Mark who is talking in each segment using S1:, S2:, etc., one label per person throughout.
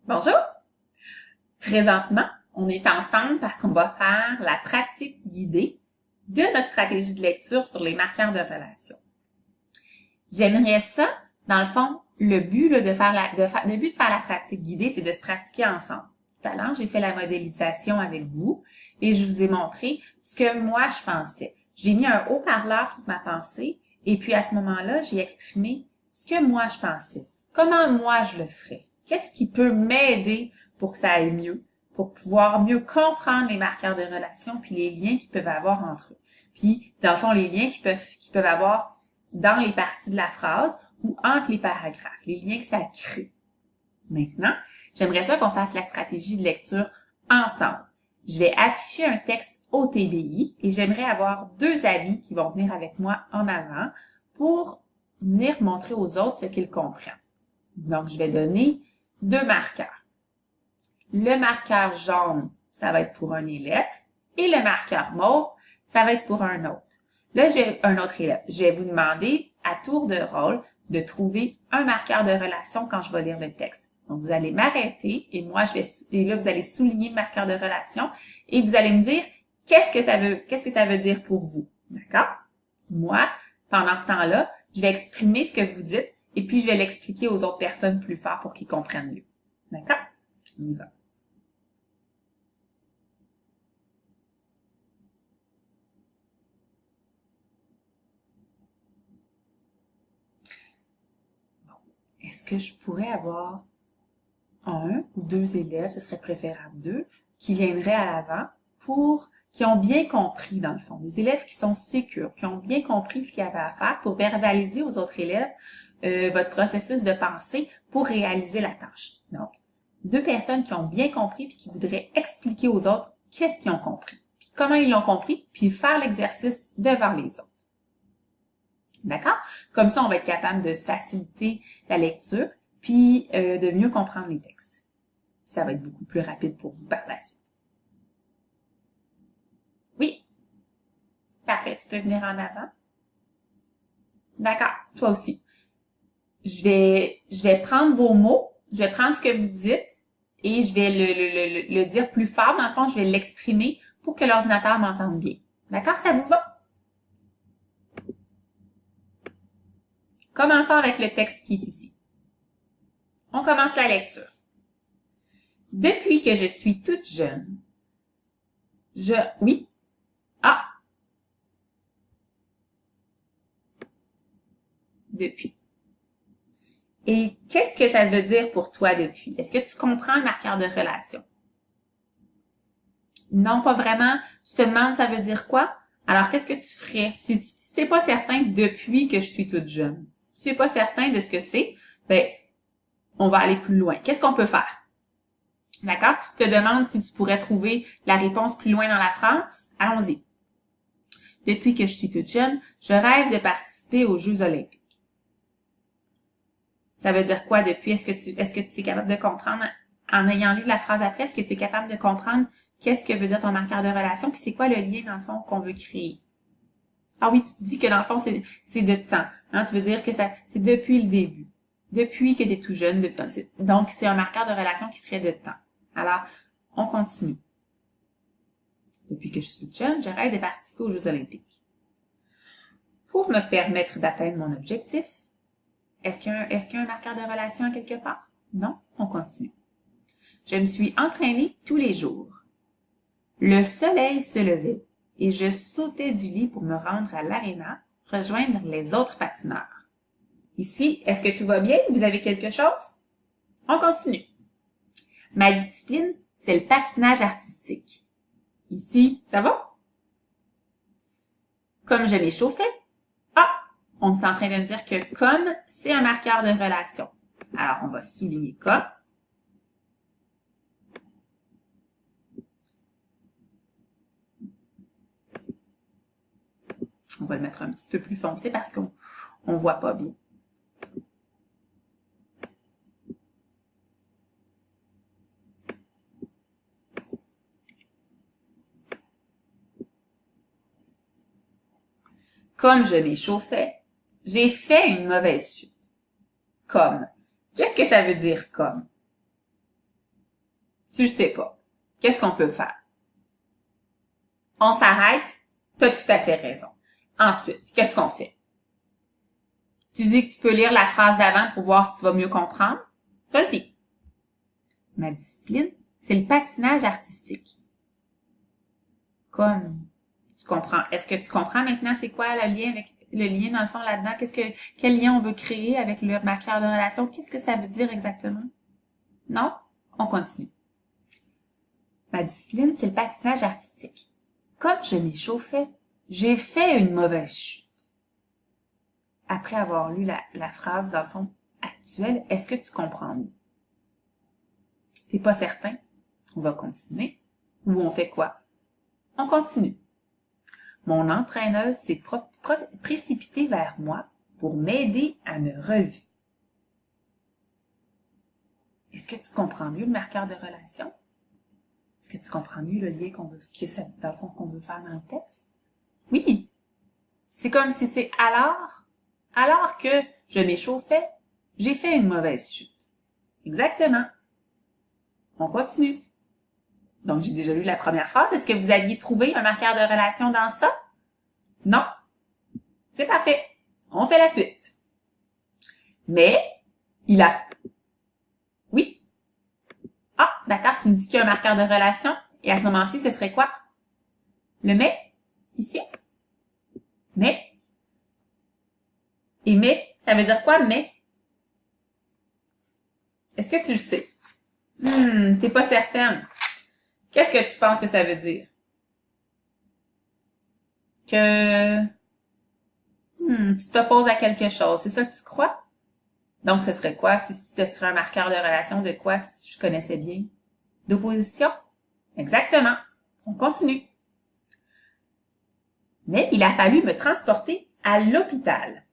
S1: Bonjour! Présentement, on est ensemble parce qu'on va faire la pratique guidée de notre stratégie de lecture sur les marqueurs de relation. J'aimerais ça, dans le fond, le but de faire la pratique guidée, c'est de se pratiquer ensemble. Tout à l'heure, j'ai fait la modélisation avec vous et je vous ai montré ce que moi je pensais. J'ai mis un haut-parleur sur ma pensée et puis à ce moment-là, j'ai exprimé ce que moi je pensais. Comment moi je le ferais? Qu'est-ce qui peut m'aider pour que ça aille mieux? Pour pouvoir mieux comprendre les marqueurs de relation puis les liens qu'ils peuvent avoir entre eux. Puis, dans le fond, les liens qu'ils peuvent avoir dans les parties de la phrase ou entre les paragraphes, les liens que ça crée. Maintenant, j'aimerais ça qu'on fasse la stratégie de lecture ensemble. Je vais afficher un texte au TBI et j'aimerais avoir 2 amis qui vont venir avec moi en avant pour venir montrer aux autres ce qu'ils comprennent. Donc, je vais donner 2 marqueurs. Le marqueur jaune, ça va être pour un élève et le marqueur mauve, ça va être pour un autre. Là, j'ai un autre élève. Je vais vous demander à tour de rôle de trouver un marqueur de relation quand je vais lire le texte. Donc, vous allez m'arrêter et là, vous allez souligner le marqueur de relation et vous allez me dire qu'est-ce que ça veut dire pour vous. D'accord? Moi, pendant ce temps-là, je vais exprimer ce que vous dites et puis je vais l'expliquer aux autres personnes plus fort pour qu'ils comprennent mieux. D'accord? On y va. Est-ce que je pourrais avoir 1 ou 2 élèves, ce serait préférable 2, qui viendraient à l'avant qui ont bien compris dans le fond, des élèves qui sont sécures, qui ont bien compris ce qu'il y avait à faire pour verbaliser aux autres élèves votre processus de pensée pour réaliser la tâche. Donc, 2 personnes qui ont bien compris puis qui voudraient expliquer aux autres qu'est-ce qu'ils ont compris, puis comment ils l'ont compris, puis faire l'exercice devant les autres. D'accord? Comme ça, on va être capable de se faciliter la lecture puis de mieux comprendre les textes. Ça va être beaucoup plus rapide pour vous par la suite. Oui? Parfait. Tu peux venir en avant? D'accord. Toi aussi. Je vais prendre vos mots, je vais prendre ce que vous dites et je vais le dire plus fort. Dans le fond, je vais l'exprimer pour que l'ordinateur m'entende bien. D'accord? Ça vous va? Commençons avec le texte qui est ici. On commence la lecture. Depuis que je suis toute jeune, oui. Ah! Depuis. Et qu'est-ce que ça veut dire pour toi depuis? Est-ce que tu comprends le marqueur de relation? Non, pas vraiment. Tu te demandes ça veut dire quoi? Alors, qu'est-ce que tu ferais? Si tu n'es pas certain depuis que je suis toute jeune, si tu n'es pas certain de ce que c'est, ben, on va aller plus loin. Qu'est-ce qu'on peut faire? D'accord? Tu te demandes si tu pourrais trouver la réponse plus loin dans la phrase? Allons-y. Depuis que je suis toute jeune, je rêve de participer aux Jeux olympiques. Ça veut dire quoi depuis? Est-ce que tu es capable de comprendre, en ayant lu la phrase après, est-ce que tu es capable de comprendre qu'est-ce que veut dire ton marqueur de relation, puis c'est quoi le lien, dans le fond, qu'on veut créer? Ah oui, tu te dis que dans le fond, c'est de temps. Hein? Tu veux dire que c'est depuis le début. Depuis que tu es tout jeune. Donc, c'est un marqueur de relation qui serait de temps. Alors, on continue. Depuis que je suis toute jeune, je rêve de participer aux Jeux olympiques. Pour me permettre d'atteindre mon objectif, est-ce qu'il y a un marqueur de relation quelque part? Non, on continue. Je me suis entraînée tous les jours. Le soleil se levait et je sautais du lit pour me rendre à l'aréna, rejoindre les autres patineurs. Ici, est-ce que tout va bien? Vous avez quelque chose? On continue. Ma discipline, c'est le patinage artistique. Ici, ça va? Comme je m'échauffais, on est en train de me dire que comme, c'est un marqueur de relation. Alors, on va souligner comme. On va le mettre un petit peu plus foncé parce qu'on ne voit pas bien. Comme je m'échauffais, j'ai fait une mauvaise chute. Comme. Qu'est-ce que ça veut dire comme? Tu le sais pas. Qu'est-ce qu'on peut faire? On s'arrête? T'as tout à fait raison. Ensuite, qu'est-ce qu'on fait? Tu dis que tu peux lire la phrase d'avant pour voir si tu vas mieux comprendre? Vas-y. Ma discipline, c'est le patinage artistique. Comme, tu comprends. Est-ce que tu comprends maintenant c'est quoi le lien dans le fond là-dedans? Quel lien on veut créer avec le marqueur de relation? Qu'est-ce que ça veut dire exactement? Non? On continue. Ma discipline, c'est le patinage artistique. Comme je m'échauffais, j'ai fait une mauvaise chute. Après avoir lu la phrase dans le fond actuelle, est-ce que tu comprends mieux? T'es pas certain? On va continuer. Ou on fait quoi? On continue. Mon entraîneuse s'est précipitée vers moi pour m'aider à me relever. Est-ce que tu comprends mieux le marqueur de relation? Est-ce que tu comprends mieux le lien dans le fond, qu'on veut faire dans le texte? Oui. C'est comme si c'est alors que je m'échauffais, j'ai fait une mauvaise chute. Exactement. On continue. Donc, j'ai déjà lu la première phrase. Est-ce que vous aviez trouvé un marqueur de relation dans ça? Non. C'est parfait. On fait la suite. Mais, il a... Oui. Ah, d'accord, tu me dis qu'il y a un marqueur de relation. Et à ce moment-ci, ce serait quoi? Le mais? Ici? Mais? Et mais, ça veut dire quoi, mais? Est-ce que tu le sais? T'es pas certaine. Qu'est-ce que tu penses que ça veut dire? Que tu t'opposes à quelque chose. C'est ça que tu crois? Donc, ce serait quoi? Si ce serait un marqueur de relation de quoi, si tu connaissais bien? D'opposition? Exactement. On continue. Mais il a fallu me transporter à l'hôpital.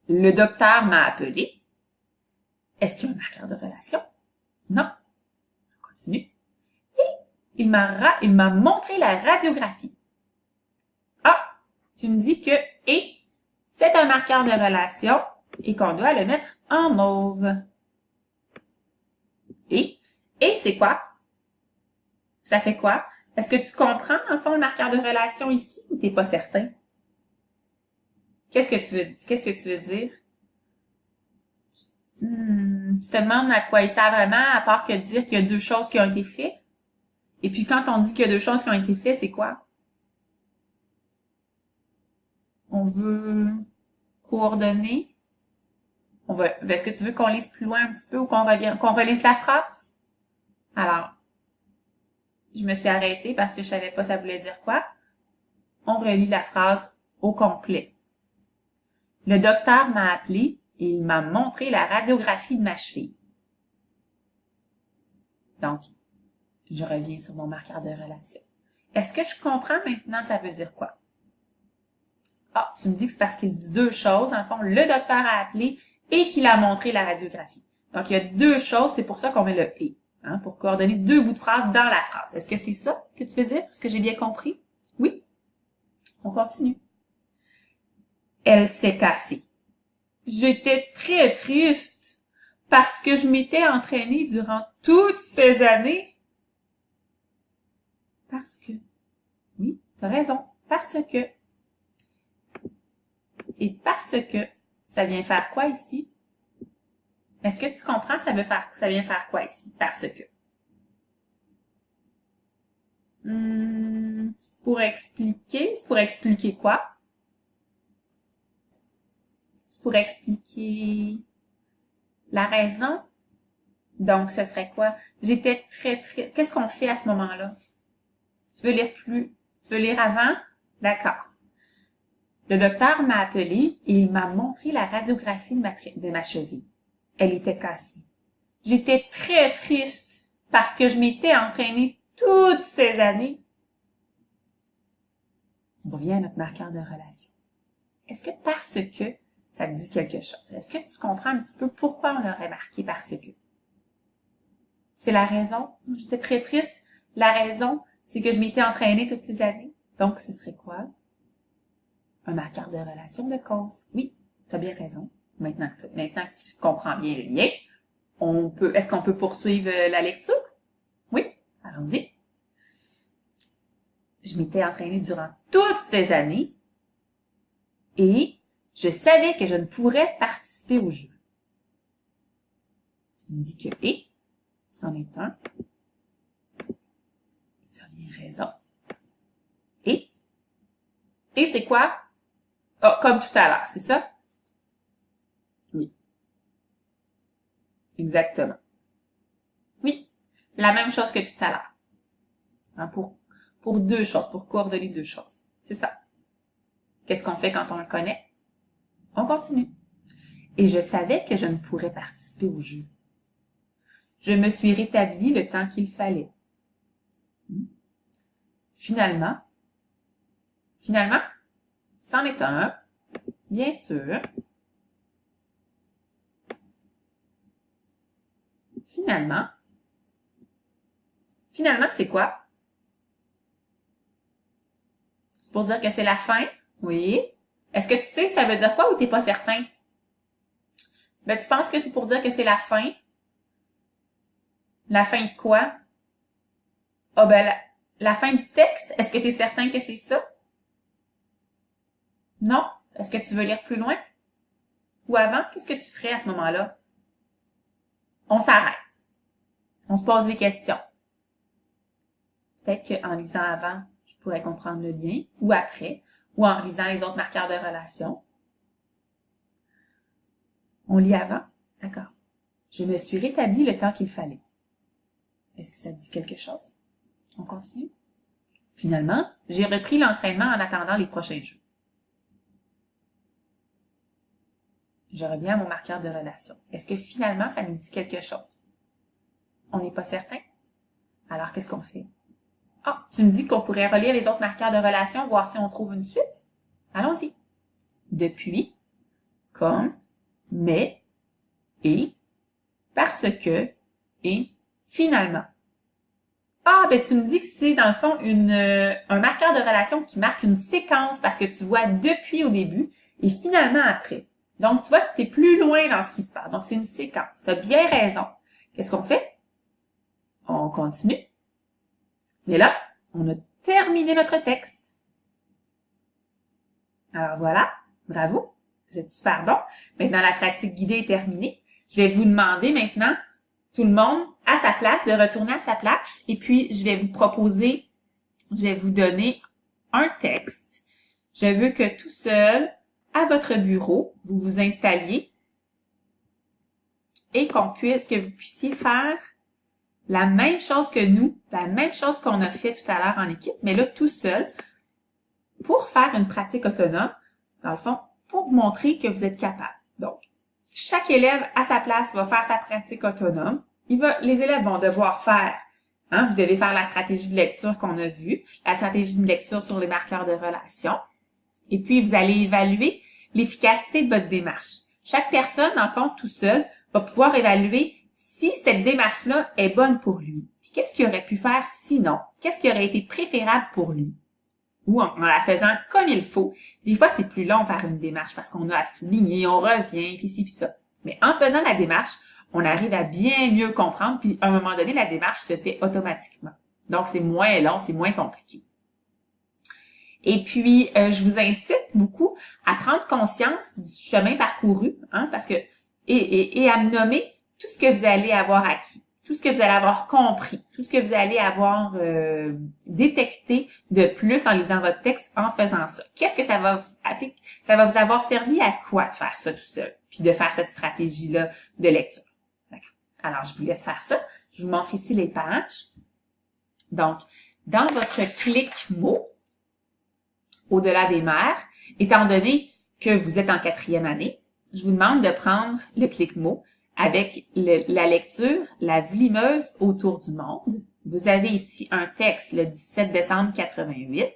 S1: Le docteur m'a appelé. Est-ce qu'il y a un marqueur de relation? Non. On continue. Et il m'a montré la radiographie. Ah, tu me dis que « et » c'est un marqueur de relation et qu'on doit le mettre en mauve. Et c'est quoi? Ça fait quoi? Est-ce que tu comprends, en fond, le marqueur de relation ici ou t'es pas certain? Qu'est-ce que tu veux dire? Tu te demandes à quoi il sert vraiment, à part que de dire qu'il y a deux choses qui ont été faites? Et puis quand on dit qu'il y a deux choses qui ont été faites, c'est quoi? On veut coordonner? Est-ce que tu veux qu'on lise plus loin un petit peu ou qu'on relise la phrase? Alors, je me suis arrêtée parce que je savais pas ça voulait dire quoi. On relit la phrase au complet. Le docteur m'a appelé et il m'a montré la radiographie de ma cheville. Donc, je reviens sur mon marqueur de relation. Est-ce que je comprends maintenant ça veut dire quoi? Ah, tu me dis que c'est parce qu'il dit deux choses. En fond, le docteur a appelé et qu'il a montré la radiographie. Donc, il y a deux choses, c'est pour ça qu'on met le « et », pour coordonner deux bouts de phrase dans la phrase. Est-ce que c'est ça que tu veux dire? Est-ce que j'ai bien compris? Oui? On continue. Elle s'est cassée. J'étais très triste parce que je m'étais entraînée durant toutes ces années. Parce que. Oui, t'as raison. Parce que. Et parce que, ça vient faire quoi ici? Est-ce que tu comprends ça vient faire quoi ici? Parce que. C'est pour expliquer quoi? C'est pour expliquer la raison. Donc, ce serait quoi? J'étais très, très... Qu'est-ce qu'on fait à ce moment-là? Tu veux lire avant? D'accord. Le docteur m'a appelé et il m'a montré la radiographie de ma cheville. Elle était cassée. J'étais très triste parce que je m'étais entraînée toutes ces années. On revient à notre marqueur de relation. Est-ce que parce que ça te dit quelque chose? Est-ce que tu comprends un petit peu pourquoi on l'aurait marqué parce que? C'est la raison. J'étais très triste. La raison, c'est que je m'étais entraînée toutes ces années. Donc, ce serait quoi? Un marqueur de relation de cause. Oui, tu as bien raison. Maintenant que tu comprends bien le lien, est-ce qu'on peut poursuivre la lecture? Oui, allons-y. Je m'étais entraînée durant toutes ces années et je savais que je ne pourrais participer au jeu. Tu me dis que « et », c'en est un. Tu as bien raison. Et c'est quoi? Ah, comme tout à l'heure, c'est ça? Oui. Exactement. Oui. La même chose que tout à l'heure. Hein, pour deux choses, pour coordonner deux choses. C'est ça. Qu'est-ce qu'on fait quand on le connaît? On continue. Et je savais que je ne pourrais participer au jeu. Je me suis rétabli le temps qu'il fallait. Finalement, c'en est un, bien sûr. Finalement, c'est quoi? C'est pour dire que c'est la fin? Oui. Est-ce que tu sais ça veut dire quoi ou t'es pas certain? Ben, tu penses que c'est pour dire que c'est la fin? La fin de quoi? Ah ben, la fin du texte? Est-ce que tu es certain que c'est ça? Non? Est-ce que tu veux lire plus loin? Ou avant? Qu'est-ce que tu ferais à ce moment-là? On s'arrête. On se pose les questions. Peut-être qu'en lisant avant, je pourrais comprendre le lien, ou après, ou en lisant les autres marqueurs de relation. On lit avant? D'accord. Je me suis rétabli le temps qu'il fallait. Est-ce que ça te dit quelque chose? On continue. Finalement, j'ai repris l'entraînement en attendant les prochains jeux. Je reviens à mon marqueur de relation. Est-ce que finalement, ça nous dit quelque chose? On n'est pas certain? Alors, qu'est-ce qu'on fait? Ah, tu me dis qu'on pourrait relire les autres marqueurs de relation, voir si on trouve une suite? Allons-y. Depuis, comme, mais, et, parce que, et, finalement. Ah, ben tu me dis que c'est dans le fond un marqueur de relation qui marque une séquence parce que tu vois depuis au début et finalement après. Donc, tu vois que tu es plus loin dans ce qui se passe. Donc, c'est une séquence. Tu as bien raison. Qu'est-ce qu'on fait? On continue. Mais là, on a terminé notre texte. Alors voilà, bravo. Vous êtes super bon. Maintenant, la pratique guidée est terminée. Je vais vous demander maintenant, tout le monde, à sa place, de retourner à sa place. Et puis, je vais vous donner un texte. Je veux que tout seul, à votre bureau, vous vous installiez et que vous puissiez faire la même chose que nous, la même chose qu'on a fait tout à l'heure en équipe, mais là, tout seul, pour faire une pratique autonome, dans le fond, pour montrer que vous êtes capable. Donc, chaque élève, à sa place, va faire sa pratique autonome. Les élèves vont devoir faire, vous devez faire la stratégie de lecture qu'on a vue, la stratégie de lecture sur les marqueurs de relation, et puis vous allez évaluer l'efficacité de votre démarche. Chaque personne, dans le fond, tout seul, va pouvoir évaluer si cette démarche-là est bonne pour lui. Puis qu'est-ce qu'il aurait puis faire sinon? Qu'est-ce qui aurait été préférable pour lui? Ou en la faisant comme il faut. Des fois, c'est plus long faire une démarche parce qu'on a à souligner, on revient, puis ci, puis ça. Mais en faisant la démarche, on arrive à bien mieux comprendre, puis à un moment donné, la démarche se fait automatiquement. Donc, c'est moins long, c'est moins compliqué. Et puis, je vous incite beaucoup à prendre conscience du chemin parcouru, parce que et à me nommer tout ce que vous allez avoir acquis, tout ce que vous allez avoir compris, tout ce que vous allez avoir détecté de plus en lisant votre texte en faisant ça. Qu'est-ce que ça va vous avoir servi à quoi de faire ça tout seul, puis de faire cette stratégie-là de lecture. D'accord. Alors, je vous laisse faire ça. Je vous montre ici les pages. Donc, dans votre clic-mots, au-delà des mers, étant donné que vous êtes en 4e année, je vous demande de prendre le clic-mot avec la lecture « La vlimeuse autour du monde ». Vous avez ici un texte le 17 décembre 88.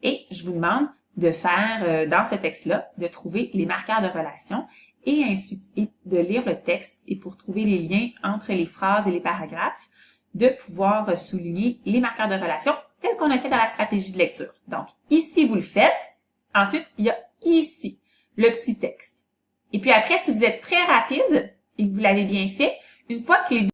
S1: Et je vous demande de faire, dans ce texte-là, de trouver les marqueurs de relation et ensuite de lire le texte et pour trouver les liens entre les phrases et les paragraphes, de pouvoir souligner les marqueurs de relation tels qu'on a fait dans la stratégie de lecture. Donc, ici, vous le faites. Ensuite, il y a ici le petit texte. Et puis après, si vous êtes très rapide et que vous l'avez bien fait, une fois que les